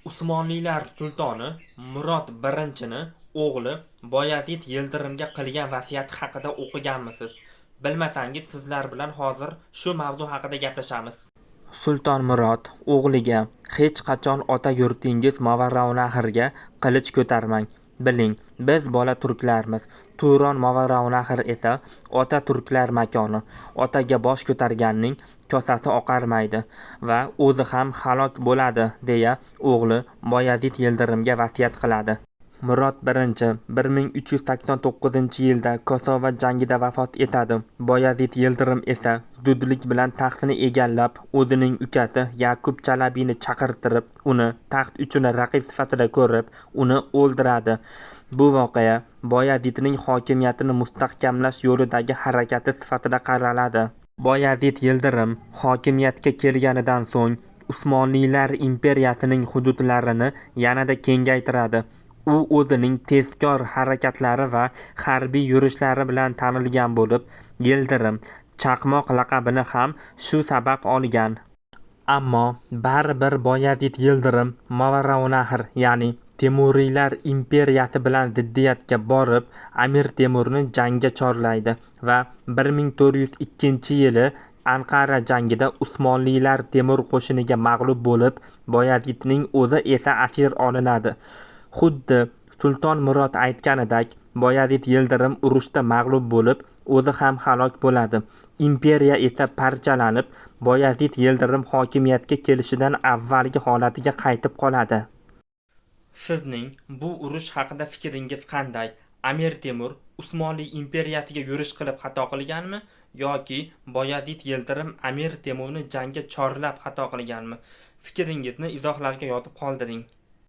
Usmonlilar sultoni Murod I o'g'li Boyazid Yildirimga qilgan vasiyati haqida o'qiganmisiz? Bilmasangiz sizlar bilan hozir shu mavzu haqida gaplashamiz. Sulton Murod o'g'liga hech qachon ota yurtingiz Movarounnahrga qilich ko'tarmang. Biling, biz bola turklarmiz. Turon Movarounnahr esa ota turklar makoni. Otaga bosh ko'targanning kosasi oqarmaydi va o'zi ham halok bo'ladi, deya o'g'li Boyazid Yildirimga vasiyat qiladi. Murod I 1389-yilda Kosova jangida vafot etadi. Boyazid Yildirim esa zudlik bilan taxtni egallab, o'zining ukasi Yakub Chalabiyni chaqirtirib, uni taxt uchun raqib sifatida ko'rib, uni o'ldiradi. Bu voqea Boyazidning hokimiyatini mustahkamlash yo'lidagi harakati sifatida qaraladi. Boyazid Yildirim hokimiyatga kelganidan so'ng Usmonlilar imperiyasining hududlarini yanada kengaytiradi. U o'zining tezkor harakatlari va harbiy yurishlari bilan tanilgan bo'lib, Yildirim chaqmoq laqabini ham shu sabab olgan. Ammo baribir Boyazid Yildirim Movarounnahr, ya'ni Temuriylar imperiyasi bilan ziddiyatga borib, Amir Temurni jangga chorlaydi va 1402-yili Anqara jangida Usmonlilar Temur qo'shiniga mag'lub bo'lib, Boyazidning o'zi esa asir olinadi. Xuddi Sulton Murod aytganidek, Boyazid Yildirim urushda mag'lub bo'lib, o'zi ham halok bo'ladi. Imperiya esa parchalanib, Boyazid Yildirim hokimiyatga kelishidan avvalgi holatiga qaytib qoladi. Sizning bu urush haqida fikringiz qanday? Amir Temur Usmonli imperiyasiga yurish qilib xato qilganmi yoki Boyazid Yildirim Amir Temurni jangga chorlab xato qilganmi? Fikringizni izohlarga yozib qoldiring.